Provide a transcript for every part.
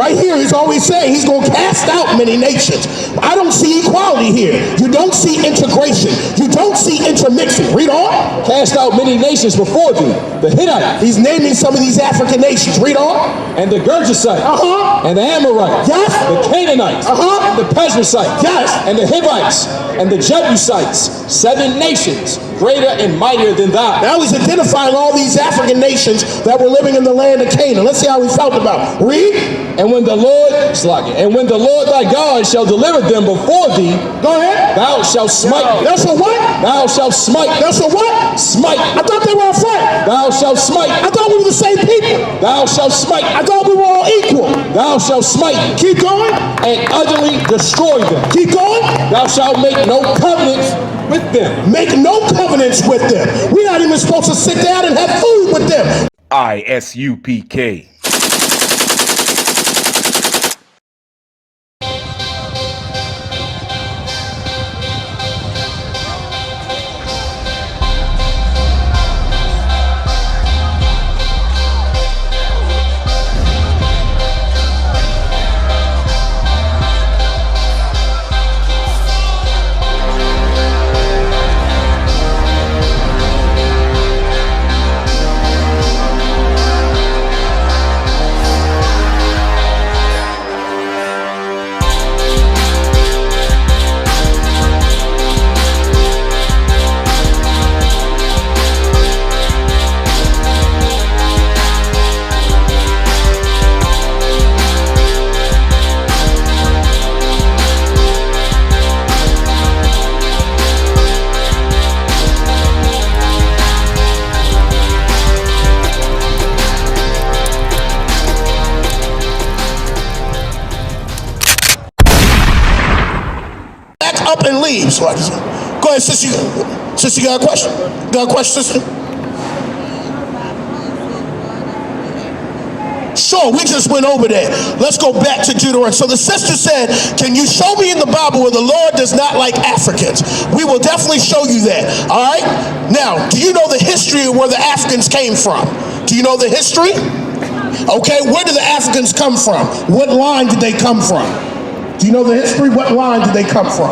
Right here, he's always saying he's going to cast out many nations. I don't see equality here. You don't see integration. You don't see intermixing. Read on. Cast out many nations before thee. The Hittites. He's naming some of these African nations. Read on. And the Gergesites. And the Amorites. Yes. The Canaanites. And the Perizzites. Yes. And the Hivites. And the Jebusites. 7 nations greater and mightier than thou. Now he's identifying all these African nations that were living in the land of Canaan. Let's see how he felt about it. Read. And when the Lord thy God shall deliver them before thee, go ahead. Thou shalt smite them. Thou shalt what? Thou shalt smite. Thou shalt what? Smite. I thought they were a friend. Thou shalt smite. I thought we were the same people. Thou shalt smite. I thought we were all equal. Thou shalt smite. Keep going. And utterly destroy them. Keep going. Thou shalt make no covenants with them. Make no covenants with them. We're not even supposed to sit down and have food with them. ISUPK. Up and leave. So go ahead, sister. Sister, you got a question? Got a question, sister? Sure, we just went over there. Let's go back to Deuteronomy. So the sister said, can you show me in the Bible where the Lord does not like Africans? We will definitely show you that. All right? Now, do you know the history of where the Africans came from? Do you know the history? Okay, where did the Africans come from? What line did they come from? Do you know the history? What line did they come from?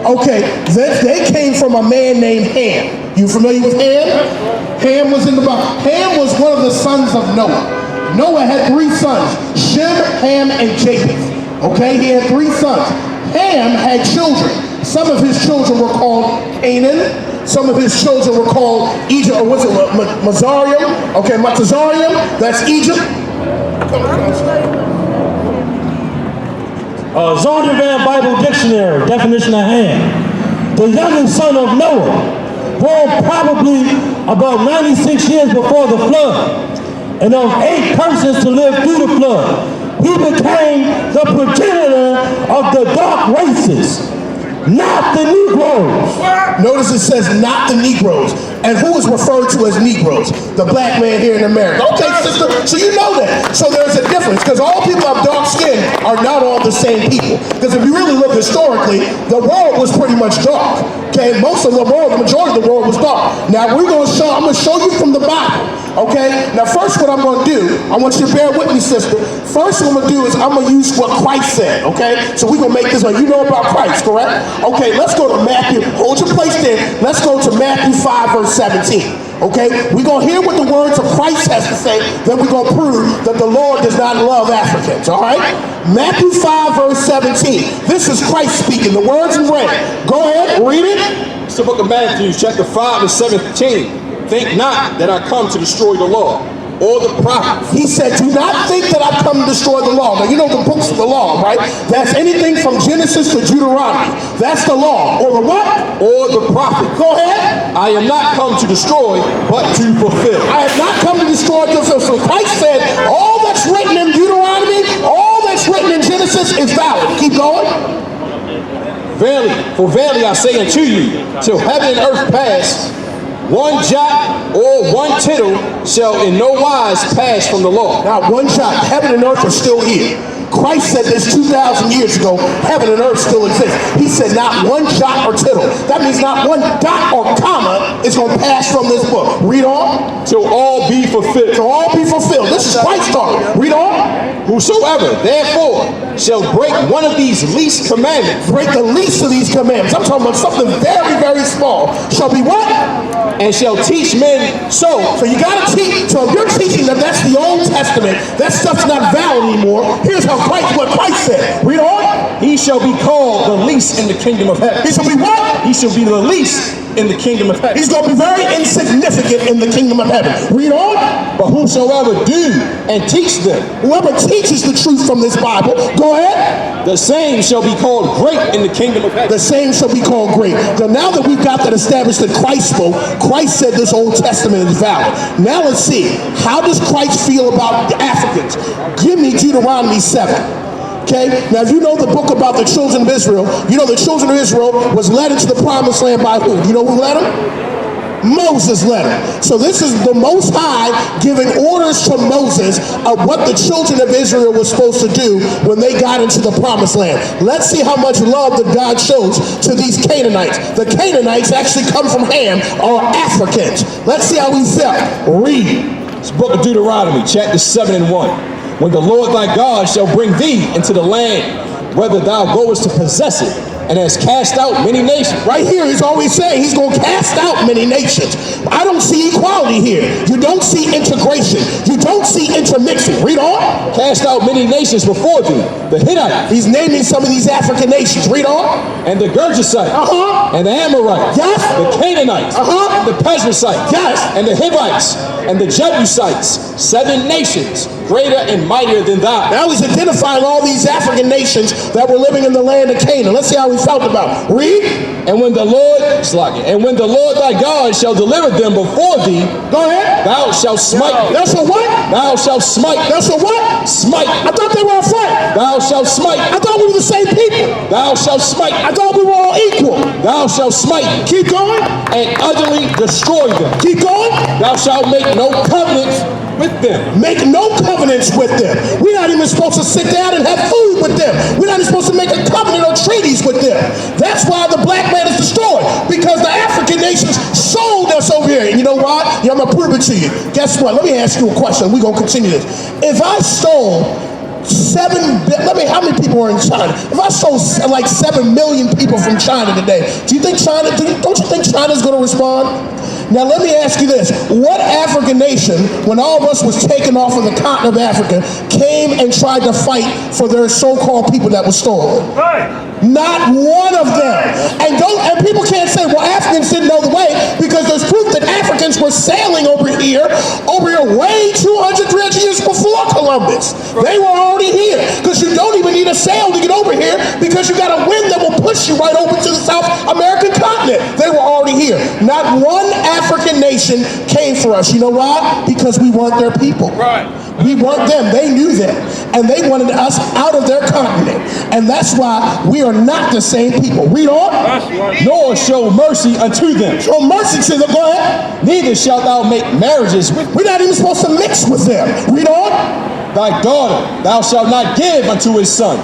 Okay, they came from a man named Ham. You familiar with Ham? Ham was in the Bible. Ham was one of the sons of Noah. Noah had 3 sons, Shem, Ham, and Japheth. Okay, he had 3 sons. Ham had children. Some of his children were called Canaan. Some of his children were called Egypt, or what's it, Mazarium? Okay, Matazarium, that's Egypt. Zondervan Bible Dictionary, definition of Ham. The youngest son of Noah, born probably about 96 years before the flood, and of 8 persons to live through the flood. He became the progenitor of the dark races, not the Negroes. Notice it says not the Negroes. And who is referred to as Negroes? The black man here in America. Okay, sister, so you know that. So there's a difference, because all people have dark skin are not all the same people. Because if you really look historically, the world was pretty much dark. Okay, most of the world, the majority of the world was dark. Now I'm going to show you from the Bible. Okay, now first what I'm going to do, I want you to bear with me, sister. First what I'm going to do is I'm going to use what Christ said, okay? So we're going to make this one. You know about Christ, correct? Okay, let's go to Matthew. Hold your place there. Let's go to Matthew 5, verse 17. Okay, we're going to hear what the words of Christ has to say, then we're going to prove that the Lord does not love Africans, all right? Matthew 5, verse 17. This is Christ speaking. The words in red. Go ahead, read it. It's the book of Matthew, chapter 5 and 17. Think not that I come to destroy the law or the prophets. He said, do not think that I've come to destroy the law. Now, you know the books of the law, right? That's anything from Genesis to Deuteronomy. That's the law. Or the what? Or the prophet. Go ahead. I am not come to destroy, but to fulfill. I have not come to destroy, to fulfill. So Christ said, all that's written in Deuteronomy, all that's written in Genesis is valid. Keep going. Verily, for verily I say unto you, till heaven and earth pass, one jot or one tittle shall in no wise pass from the law. Now, one jot, heaven and earth are still here. Christ said this 2,000 years ago, heaven and earth still exist. He said not one jot or tittle. That means not one dot or comma is going to pass from this book. Read on. Till all be fulfilled. To all be fulfilled. This is Christ talking. Read on. Whosoever, therefore, shall break one of these least commandments, Break the least of these commandments. I'm talking about something very, very small. Shall be what? and shall teach men so. So you got to teach. So if you're teaching that that's the Old Testament, that stuff's not valid anymore. Here's how what Christ said. Read on. He shall be called the least in the kingdom of heaven. He shall be what? He shall be the least in the kingdom of heaven. He's going to be very insignificant in the kingdom of heaven. Read on. But whosoever do and teach them, Whoever teaches the truth from this Bible, go ahead. the same shall be called great in the kingdom of heaven. The same shall be called great. Now that we've got that established that Christ spoke, Christ said this Old Testament is valid. Now let's see. How does Christ feel about the Africans? Give me Deuteronomy 7. Okay, now if you know the book about the children of Israel, you know the children of Israel was led into the promised land by who? You know who led them? Moses led them. So this is the Most High giving orders to Moses of what the children of Israel was supposed to do when they got into the promised land. Let's see how much love that God shows to these Canaanites. The Canaanites actually come from Ham, or Africans. Let's see how we felt. Read. It's the book of Deuteronomy, chapter 7 and 1. When the Lord thy God shall bring thee into the land, whether thou goest to possess it, and has cast out many nations. Right here, he's always saying he's going to cast out many nations. I don't see equality here. You don't see integration. You don't see intermixing. Read on. Cast out many nations before thee, the Hittites. He's naming some of these African nations. Read on. And the Girgashites, Uh-huh. and the Amorites, Yes. the Canaanites, Uh-huh. and the Perizzites, Yes. and the Hivites, and the Jebusites, 7 nations, greater and mightier than thou. Now he's identifying all these African nations that were living in the land of Canaan. Let's see how he felt about it. Read. And when the Lord thy God shall deliver them before thee, Go ahead. thou shalt smite. That's a what? Thou shalt smite. That's a what? Smite. I thought they were a friend. Thou shalt smite. I thought we were the same people. Thou shalt smite. I thought we were all equal. Thou shalt smite. Keep going. And utterly destroy them. Keep going. Thou shalt make no covenants with them. Make no covenants with them. We're not even supposed to sit down and have food with them. We're not even supposed to make a covenant or treaties with them. That's why the black man is destroyed. Because the African nations sold us over here. And you know why? Yeah, I'm going to prove it to you. Guess what? Let me ask you a question. We're going to continue this. If I stole how many people are in China? If I stole like 7 million people from China today, don't you think China's going to respond? Now let me ask you this. What African nation, when all of us was taken off of the continent of Africa, came and tried to fight for their so-called people that was stolen? Right. Not one of them. And people can't say, well, Africans didn't know the way, because there's proof that Africans were sailing over here way 200, 300 years before Columbus. They were already here, because you don't even need a sail to get over here, because you got a wind that will push you right over to the South American continent. They were already here. Not one African nation came for us. You know why? Because we weren't their people. Right. We weren't them. They knew them. And they wanted us out of their continent. And that's why we are not the same people. Read on. Nor show mercy unto them. Show mercy to them. Go ahead. Neither shalt thou make marriages with We're not even supposed to mix with them. Read on. thy daughter. Thou shalt not give unto his son,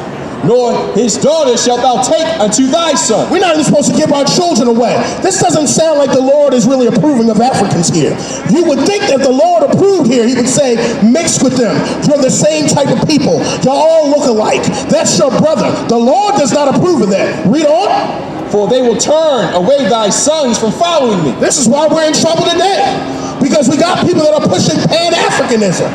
nor his daughter shalt thou take unto thy son. We're not even supposed to give our children away. This doesn't sound like the Lord is really approving of Africans here. You would think that the Lord approved here, he would say, mix with them. You're the same type of people. You all look alike. That's your brother. The Lord does not approve of that. Read on. For they will turn away thy sons from following me. This is why we're in trouble today. Because we got people that are pushing Pan-Africanism.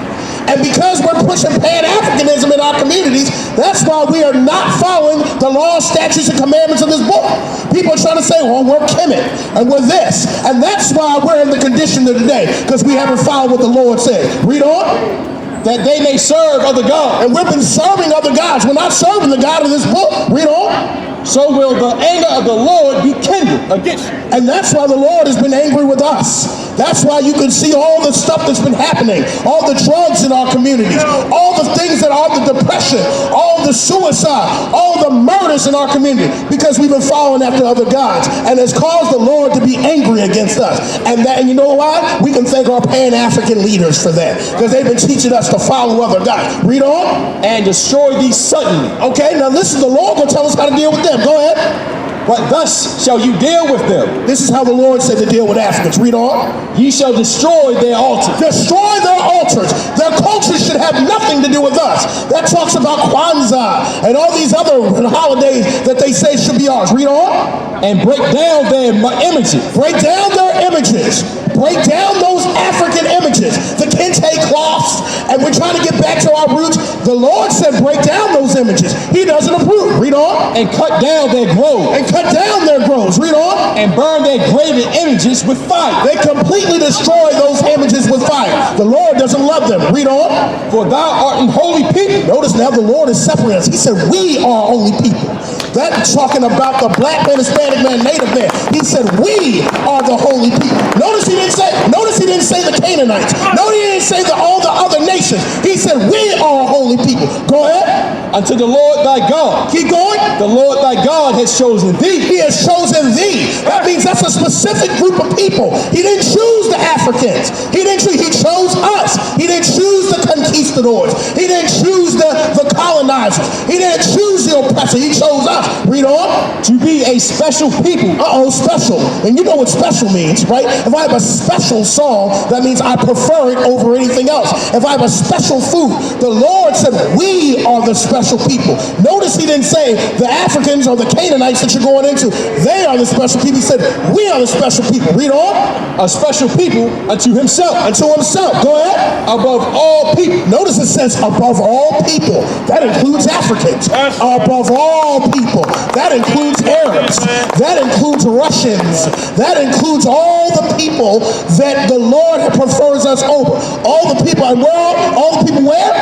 And because we're pushing Pan-Africanism in our communities, that's why we are not following the laws, statutes, and commandments of this book. People are trying to say, well, we're Kemet, and we're this. And that's why we're in the condition of today, because we haven't followed what the Lord said. Read on. That they may serve other gods. And we've been serving other gods. We're not serving the God of this book. Read on. So will the anger of the Lord be kindled against you. And that's why the Lord has been angry with us. That's why you can see all the stuff that's been happening, all the drugs in our communities, all the things that are the depression, all the suicide, all the murders in our community, because we've been following after other gods, and has caused the Lord to be angry against us. And you know why? We can thank our Pan-African leaders for that, because they've been teaching us to follow other gods. Read on. And destroy these suddenly. Okay, now listen, the Lord will tell us how to deal with them. Go ahead. But thus shall you deal with them. This is how the Lord said to deal with Africans. Read on. Ye shall destroy their altars. Destroy their altars. Their culture should have nothing to do with us. That talks about Kwanzaa and all these other holidays that they say should be ours. Read on. And break down their images. Break down their images. Break down those African images. The kente cloths. And we're trying to get back to our roots. The Lord said break down those images. He doesn't approve. Read on. And cut down their groves. And cut down their groves. Read on. And burn their graven images with fire. They completely destroy those images with fire. The Lord doesn't love them. Read on. For thou art an holy people. Notice now the Lord is separating us. He said we are holy people. That's talking about the black man, Hispanic man, Native man. He said we are the holy people. Notice he didn't say the Canaanites. Notice he didn't say all the other nations. He said we are holy people. Go ahead. Unto the Lord thy God. Keep going. The Lord thy God has chosen thee. He has chosen thee. That means that's a specific group of people. He didn't choose the Africans. He chose us. He didn't choose the conquistadors. He didn't choose the colonizers. He didn't choose the oppressor. He chose us. Read on. To be a special people. Special. And you know what special means, right? If I have a special song, that means I prefer it over anything else. If I have a special food, the Lord said we are the special people. Notice he didn't say the Africans or the Canaanites that you're going into, they are the special people. He said we are the special people. Read on. A special people unto himself. Unto himself. Go ahead. Above all people. Notice it says above all people. That includes Africans. Above all people. That includes Arabs. That includes Russians. That includes all the people that the Lord prefers us over. All the people, and all the people where?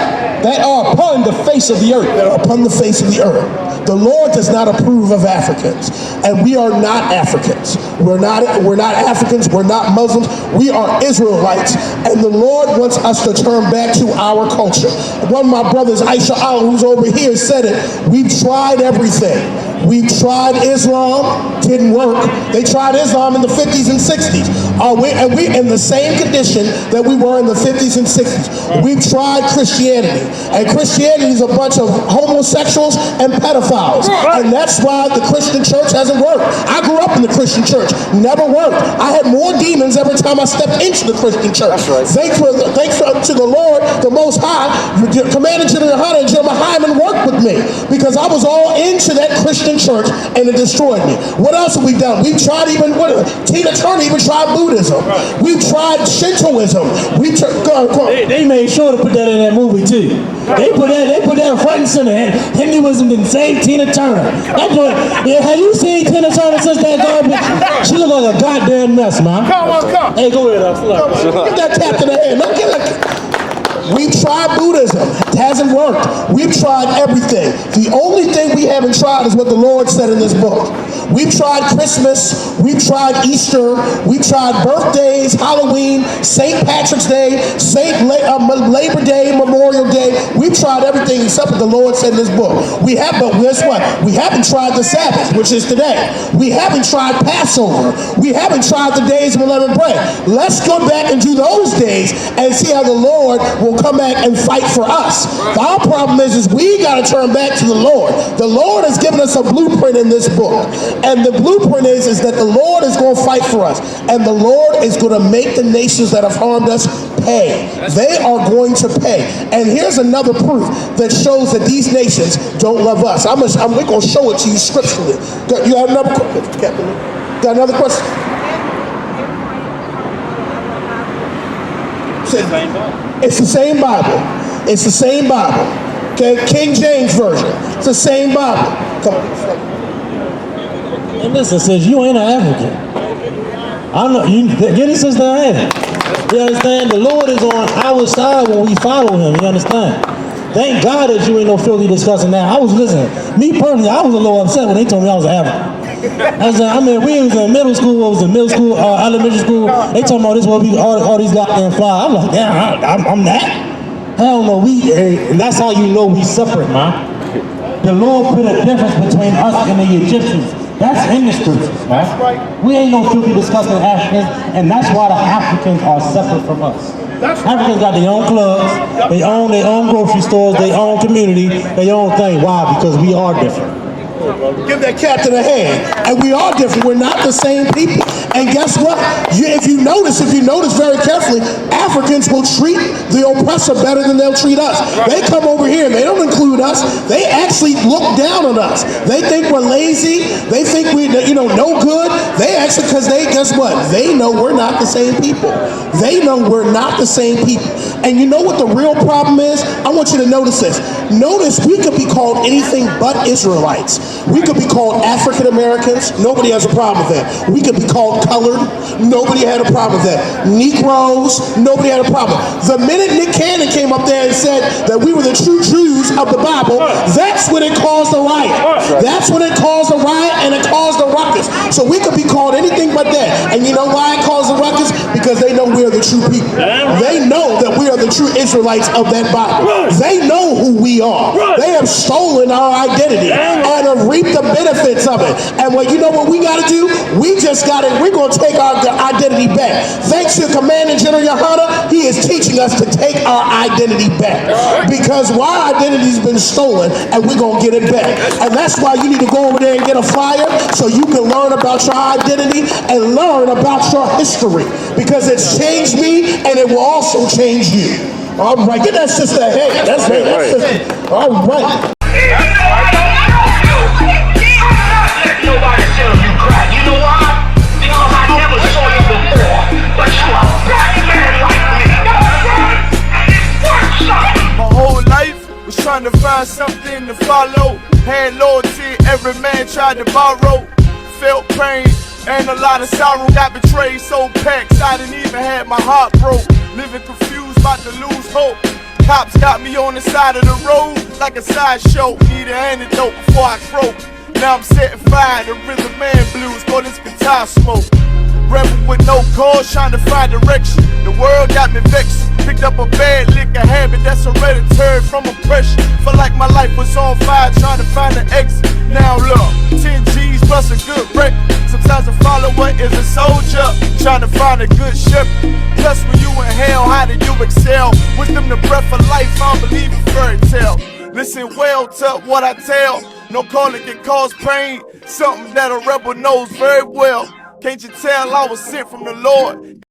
That are upon the face of the earth. That are upon the face of the earth. The Lord does not approve of Africans. And we are not Africans. We're not Africans. We're not Muslims. We are Israelites. And the Lord wants us to turn back to our culture. One of my brothers, ISUPK, who's over here, said it. We've tried everything. We've tried Islam, didn't work. They tried Islam in the 50s and 60s. And we in the same condition that we were in the 50s and 60s. We've tried Christianity. And Christianity is a bunch of homosexuals and pedophiles. And that's why the Christian church hasn't worked. I grew up in the Christian church. Never worked. I had more demons every time I stepped into the Christian church. That's right. Thanks to the Lord, the Most High, Commander General Hunter and General Hyman worked with me, because I was all into that Christian church and it destroyed me. What else have we done? We've tried Tina Turner even tried Buddhism. We've tried Shintoism. They made sure to put that in that movie too. They put that front and center. Hinduism didn't save Tina Turner. Have you seen Tina Turner since that garbage? She look like a goddamn mess, man. Come. Hey, go ahead. Get that tap in the head. No, get that. We've tried Buddhism. It hasn't worked. We've tried everything. The only thing we haven't tried is what the Lord said in this book. We've tried Christmas. We've tried Easter. We've tried birthdays, Halloween, St. Patrick's Day, Labor Day, Memorial Day. We've tried everything except what the Lord said in this book. But guess what? We haven't tried the Sabbath, which is today. We haven't tried Passover. We haven't tried the days of unleavened bread. Let's go back and do those days and see how the Lord will come back and fight for us. Our problem is we got to turn back to the Lord. The Lord has given us a blueprint in this book. And the blueprint is that the Lord is going to fight for us. And the Lord is going to make the nations that have harmed us pay. They are going to pay. And here's another proof that shows that these nations don't love us. We're going to show it to you scripturally. You have another question, Captain? Got another question? It's the same Bible. It's the same Bible. Okay, King James Version. It's the same Bible. Come on. And listen, says you ain't an African. I know you. Genesis that I am. You understand? The Lord is on our side when we follow Him. You understand? Thank God that you ain't no filthy discussing that. I was listening. Me personally, I was a little upset when they told me I was an African. I mean, we was in middle school, elementary school. They talking about this, all these goddamn fly. I'm like, damn, I'm that? Hell no, and that's how you know we separate, man. The Lord put a difference between us and the Egyptians. That's in the scriptures, man. That's right. We ain't no filthy, disgusting Africans, and that's why the Africans are separate from us. Africans got their own clubs, they own their own grocery stores, their own community, their own thing. Why? Because we are different. Give that captain a hand. And we are different. We're not the same people. And guess what? If you notice very carefully, Africans will treat the oppressor better than they'll treat us. They come over here and they don't include us. They actually look down on us. They think we're lazy. They think we, no good. They actually, because guess what? They know we're not the same people. They know we're not the same people. And you know what the real problem is? I want you to notice this. Notice we could be called anything but Israelites. We could be called African Americans. Nobody has a problem with that. We could be called colored. Nobody had a problem with that. Negroes. Nobody had a problem. The minute Nick Cannon came up there and said that we were the true Jews of the Bible, that's when it caused a riot. That's when it caused a riot and it caused a ruckus. So we could be called anything but that. And you know why it caused a ruckus? Because they know we're the true people. They know that we are the true Israelites of that Bible. They know who we are. They have stolen our identity and have reaped the benefits of it. And you know what we got to do? We're going to take our identity back. Thanks to Commanding General Yohana, he is teaching us to take our identity back. Because our identity's been stolen and we're going to get it back. And that's why you need to go over there and get a flyer so you can learn about your identity and learn about your history. Because it's changed me and it will also change you. All right, get that sister a hand. That's right. That sister. All right. Trying to find something to follow. Had loyalty, every man tried to borrow. Felt pain and a lot of sorrow. Got betrayed, so packed I didn't even have my heart broke. Living confused, about to lose hope. Cops got me on the side of the road like a sideshow. Need an antidote before I croak. Now I'm setting fire to rhythm man blues. Go this guitar smoke. Rebel with no cause, trying to find direction. The world got me vexed. Picked up a bad liquor habit that's hereditary from oppression. Felt like my life was on fire, trying to find an exit. Now look, 10 G's plus a good record. Sometimes a follower is a soldier, trying to find a good shepherd. Plus when you in hell, how do you excel? Wisdom the breath of life, I don't believe in fairy tale. Listen well to what I tell. No calling can cause pain, something that a rebel knows very well. Can't you tell I was sent from the Lord?